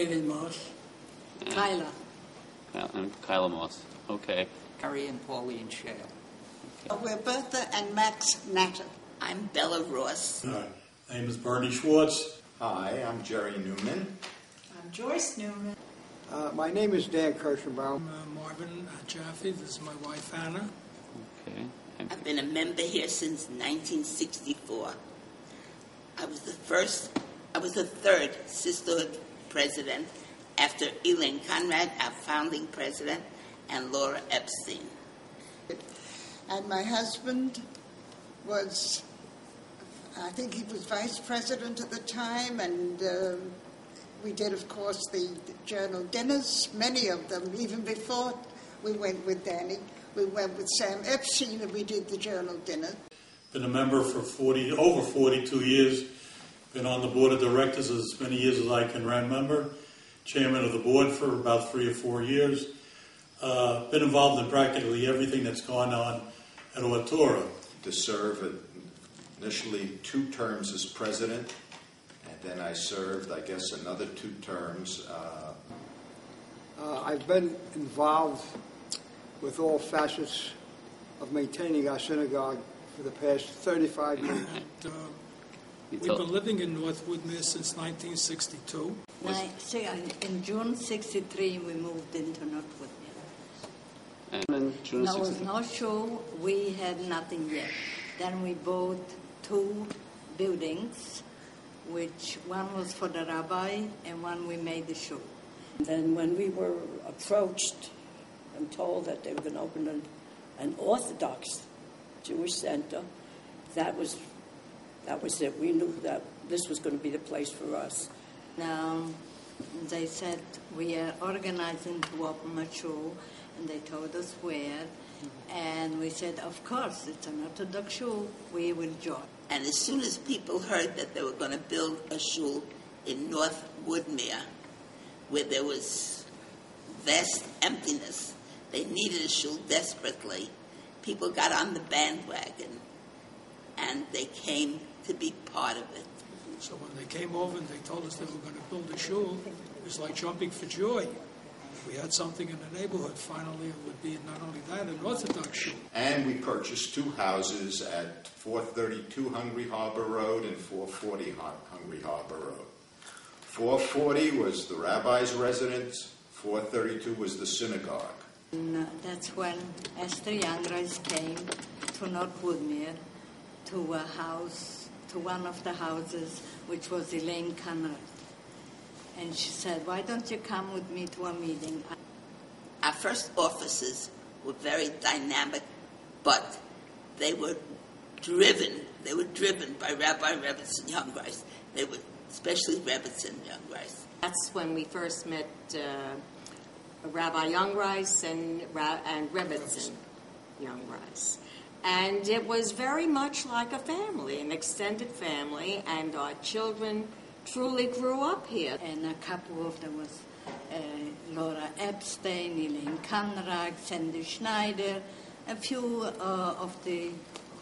David Moss. Kyla. And Kyla Moss. Okay. Harry and Pauline Shale. We're Bertha and Max Natter. I'm Bella Ross. My name is Bernie Schwartz. Hi, I'm Jerry Newman. I'm Joyce Newman. My name is Dan Kirschenbaum. I'm Marvin Jaffe. This is my wife, Anna. Okay. I've been a member here since 1964. I was the third sisterhood president after Elaine Conrad, our founding president, and Laura Epstein. And my husband was, I think he was vice president at the time, and we did, of course, the journal dinners, many of them, even before we went with Danny. We went with Sam Epstein and we did the journal dinner. Been a member for over 42 years. Been on the board of directors as many years as I can remember. Chairman of the board for about 3 or 4 years. Been involved in practically everything that's gone on at Ohr Torah. To serve initially 2 terms as president, and then I served, I guess, another 2 terms. I've been involved with all facets of maintaining our synagogue for the past 35 years. We've been living in North Woodmere since 1962. In June 63, we moved into North Woodmere. And in June There was 63. no show. We had nothing yet. Then we bought 2 buildings, which one was for the rabbi and one we made the show. Then when we were approached and told that they were going to open an Orthodox Jewish center, that was it. We knew that this was going to be the place for us. Now, they said, we are organizing to open a show, and they told us where. And we said, of course, it's an Orthodox shul, we will join. And as soon as people heard that they were going to build a shul in North Woodmere, where there was vast emptiness, they needed a shul desperately, people got on the bandwagon, and they came to be part of it. So when they came over and they told us they were going to build a shul, it was like jumping for joy. If we had something in the neighborhood, finally it would be not only that, an Orthodox shul. And we purchased 2 houses at 432 Hungry Harbor Road and 440 Hungry Harbor Road. 440 was the rabbi's residence, 432 was the synagogue. And that's when Esther Youngrice came to North Woodmere to a house, to one of the houses, which was Elaine Conrad. And she said, why don't you come with me to a meeting? Our first offices were very dynamic, but they were driven by Rabbi Rebbetzin Youngrice. They were especially Rebbetzin Youngrice. That's when we first met Rabbi Youngrice and Rebbetzin Youngrice. And it was very much like a family, an extended family, and our children truly grew up here. And a couple of them was Laura Epstein, Elaine Conrad, Sandy Schneider, a few of the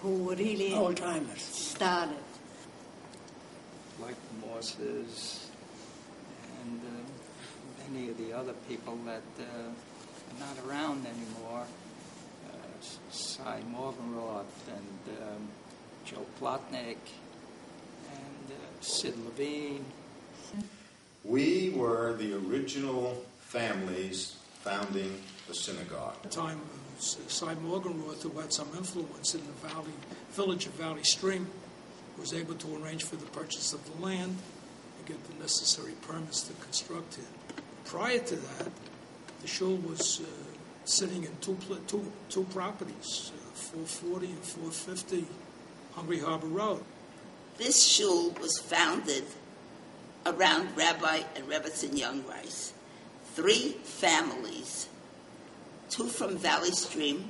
who really old-timers started. Like the Mosses and many of the other people that are not around anymore. Cy Morgenroth and Joe Plotnick and Sid Levine. We were the original families founding the synagogue. At the time, Cy Morgenroth, who had some influence in the village of Valley Stream, was able to arrange for the purchase of the land and get the necessary permits to construct it. Prior to that, the shul was sitting in two properties, 440 and 450 Hungry Harbor Road. This shul was founded around Rabbi and Rebbetzin Youngrice. 3 families, 2 from Valley Stream,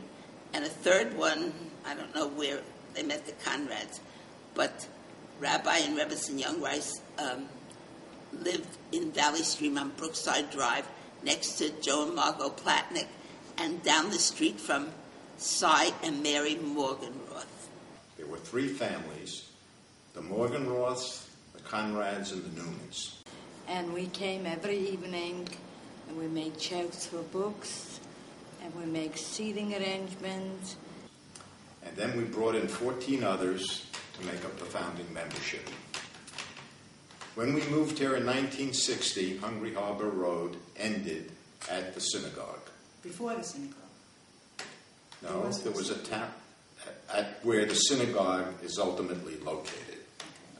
and a third one, I don't know where they met the Conrads, but Rabbi and Rebbetzin Youngrice lived in Valley Stream on Brookside Drive next to Joe and Margot Platnick, and down the street from Cy and Mary Morgenroth. There were 3 families, the Morgenroths, the Conrads, and the Newmans. And we came every evening, and we made checks for books, and we make seating arrangements. And then we brought in 14 others to make up the founding membership. When we moved here in 1960, Hungry Harbor Road ended at the synagogue. Before the synagogue? No, there was a town at where the synagogue is ultimately located.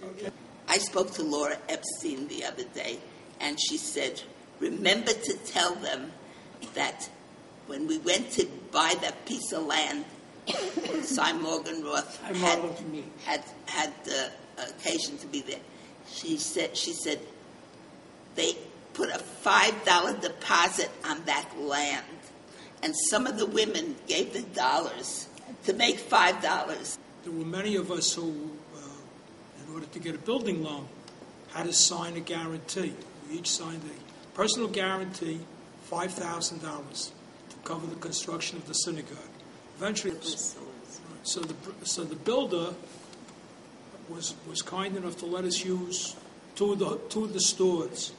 Okay. I spoke to Laura Epstein the other day, and she said, remember to tell them that when we went to buy that piece of land, Cy Morgan Roth had the occasion to be there. She said they put a $5 deposit on that land, and some of the women gave the dollars to make $5. There were many of us who, in order to get a building loan, had to sign a guarantee. We each signed a personal guarantee, $5,000 to cover the construction of the synagogue. Eventually, so the builder was kind enough to let us use two of the stores,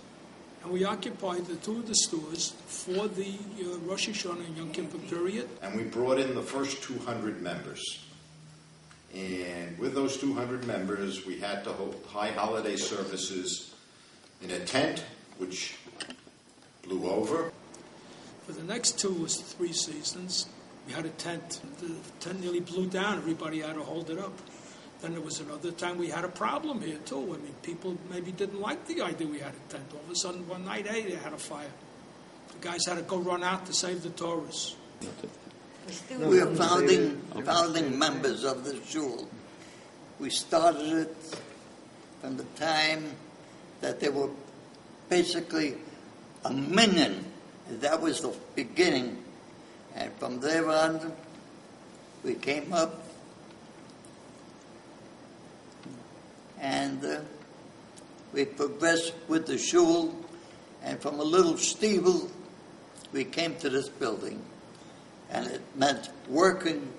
and we occupied the two of the stores for the Rosh Hashanah and Yom Kippur period. And we brought in the first 200 members. And with those 200 members, we had to hold high holiday services in a tent, which blew over. For the next 2 or 3 seasons, we had a tent. The tent nearly blew down. Everybody had to hold it up. Then there was another time we had a problem here, too. I mean, people maybe didn't like the idea we had a tent. All of a sudden, one night, hey, they had a fire. The guys had to go run out to save the Torahs. We are founding members of the shul. We started it from the time that there were basically 1 million. That was the beginning. And from there on, we came up and we progressed with the shul. And from a little steeple, we came to this building. And it meant working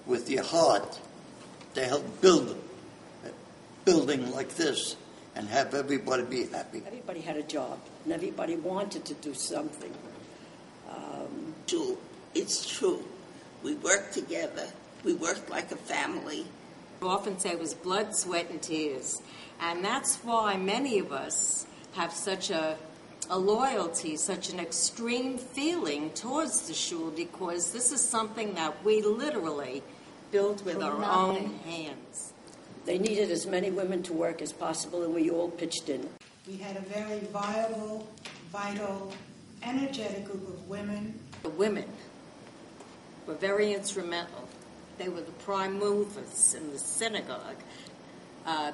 with your heart to help build a building like this and have everybody be happy. Everybody had a job, and everybody wanted to do something. It's true. We worked together. We worked like a family. I often say it was blood, sweat, and tears. And that's why many of us have such a loyalty, such an extreme feeling towards the shul, because this is something that we literally built with our own hands. They needed as many women to work as possible, and we all pitched in. We had a very viable, vital, energetic group of women. The women were very instrumental. They were the prime movers in the synagogue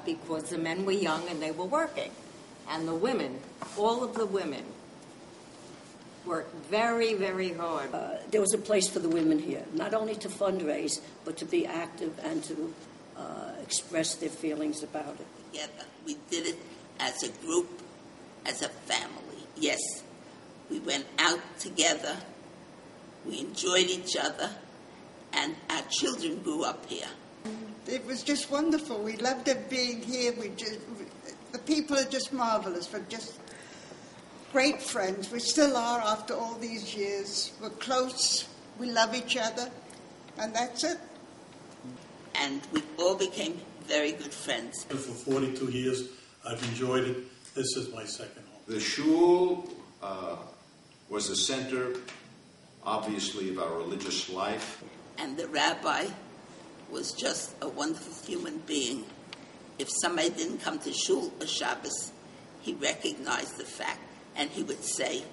because the men were young and they were working. And the women, all of the women, worked very, very hard. There was a place for the women here, not only to fundraise, but to be active and to express their feelings about it. Together. We did it as a group, as a family. Yes, we went out together. We enjoyed each other. And our children grew up here. It was just wonderful. We loved it being here. The people are just marvelous. We're just great friends. We still are after all these years. We're close. We love each other. And that's it. And we all became very good friends. For 42 years, I've enjoyed it. This is my second home. The shul was the center, obviously, of our religious life. And the rabbi was just a wonderful human being. If somebody didn't come to shul or Shabbos, he recognized the fact, and he would say,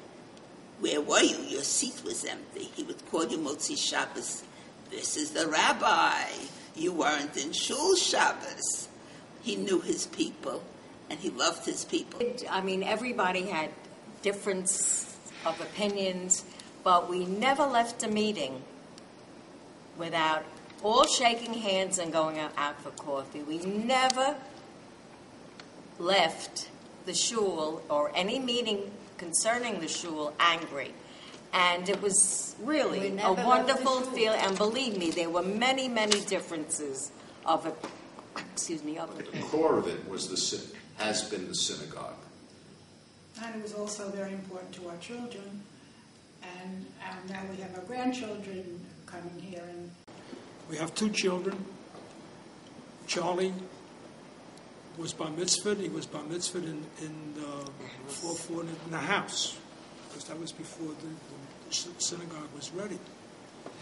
"Where were you? Your seat was empty." He would call you Motzi Shabbos. "This is the rabbi. You weren't in shul Shabbos." He knew his people, and he loved his people. I mean, everybody had difference of opinions, but we never left a meeting without all shaking hands and going out for coffee. We never left the shul or any meeting concerning the shul angry. And it was really a wonderful feeling. And believe me, there were many, many differences of it. The core of it was the has been the synagogue. And it was also very important to our children. And now we have our grandchildren coming here. And We have 2 children. Charlie was bar mitzvahed. He was bar mitzvahed in 440 in the house, because that was before the synagogue was ready.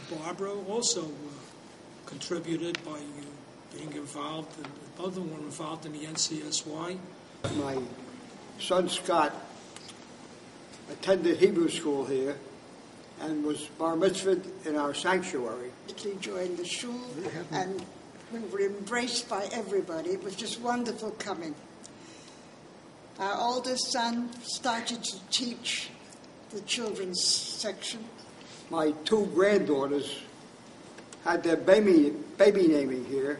Barbara also contributed by being involved, and both of them were involved in the NCSY. My son Scott attended Hebrew school here and was bar mitzvahed in our sanctuary. He joined the shul, and we were embraced by everybody. It was just wonderful coming. Our oldest son started to teach the children's section. My 2 granddaughters had their baby naming here.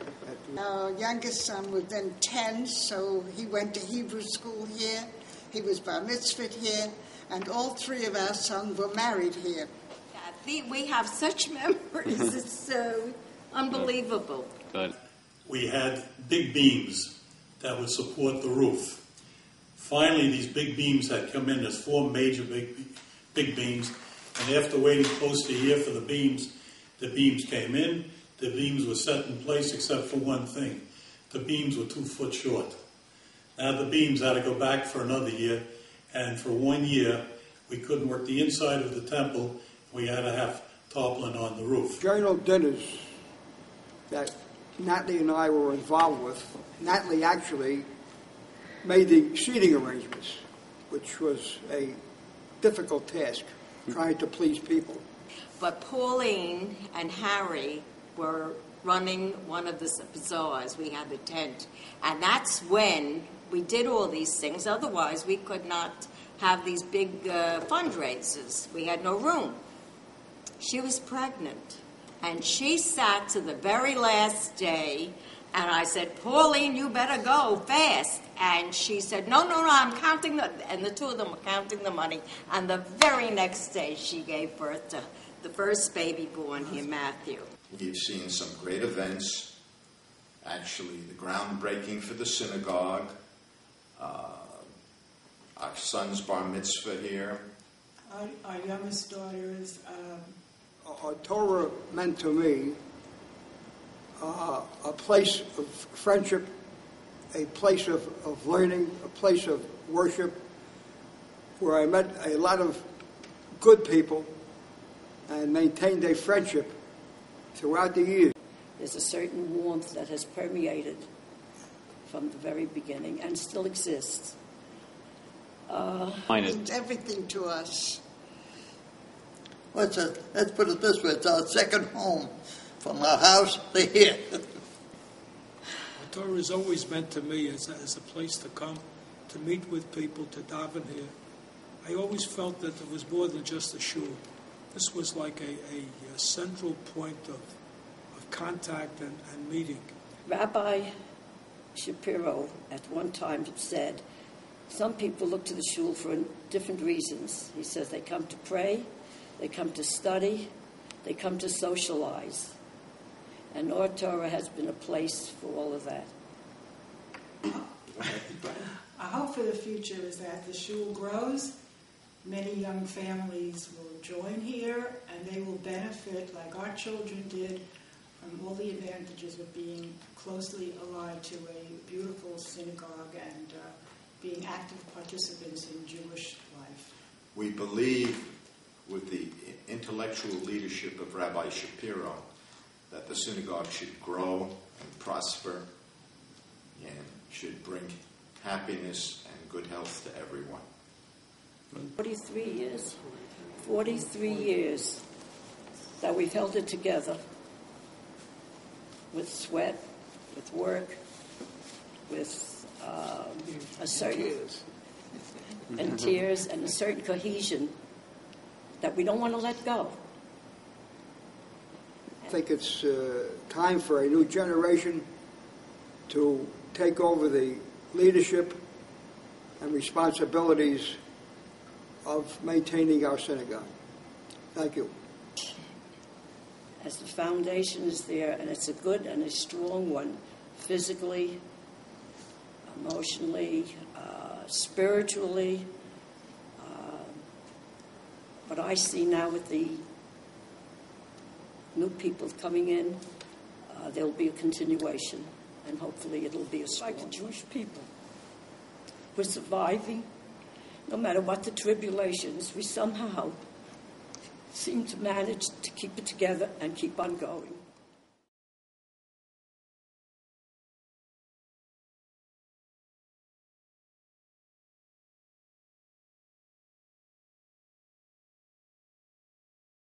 Our youngest son was then 10, so he went to Hebrew school here. He was bar mitzvahed here, and all 3 of our sons were married here. Kathy, we have such memories. It's so unbelievable. Good. We had big beams that would support the roof. Finally, these big beams had come in. There's 4 major big beams, and after waiting close to a year for the beams came in. The beams were set in place except for one thing. The beams were 2 foot short. Now the beams had to go back for another year, and for 1 year we couldn't work the inside of the temple. We had to have tarpaulin on the roof. Journal dinners that Natalie and I were involved with. Natalie actually made the seating arrangements, which was a difficult task, trying to please people. But Pauline and Harry were running one of the bazaars. We had a tent. And that's when we did all these things. Otherwise, we could not have these big fundraisers. We had no room. She was pregnant. And she sat to the very last day. And I said, Pauline, you better go fast. And she said, no, I'm counting and the 2 of them were counting the money. And the very next day, she gave birth to the first baby born here, Matthew. We've seen some great events. Actually, the groundbreaking for the synagogue, our son's bar mitzvah here. our youngest daughter is... Ohr Torah meant to me a place of friendship, a place of learning, a place of worship, where I met a lot of good people and maintained a friendship throughout the years. There's a certain warmth that has permeated from the very beginning and still exists. Means everything to us. Let's put it this way, it's our second home, from our house to here. Torah is always meant to me as a place to come, to meet with people, to daven here. I always felt that it was more than just a shul. This was like a central point of contact and meeting. Rabbi Shapiro at one time said, some people look to the shul for different reasons. He says they come to pray, they come to study, they come to socialize. And Ohr Torah has been a place for all of that. Our hope for the future is that the shul grows. Many young families will join here, and they will benefit, like our children did, from all the advantages of being closely allied to a beautiful synagogue and being active participants in Jewish life. We believe, with the intellectual leadership of Rabbi Shapiro, that the synagogue should grow and prosper and should bring happiness and good health to everyone. 43 years that we've held it together with sweat, with work, with a certain and tears and a certain cohesion that we don't want to let go. I think it's time for a new generation to take over the leadership and responsibilities of maintaining our synagogue. Thank you. As the foundation is there, and it's a good and a strong one, physically, emotionally, spiritually. But I see now with the new people coming in, there'll be a continuation, and hopefully it'll be a strong. Like the Jewish people, we're surviving. No matter what the tribulations, we somehow seem to manage to keep it together and keep on going.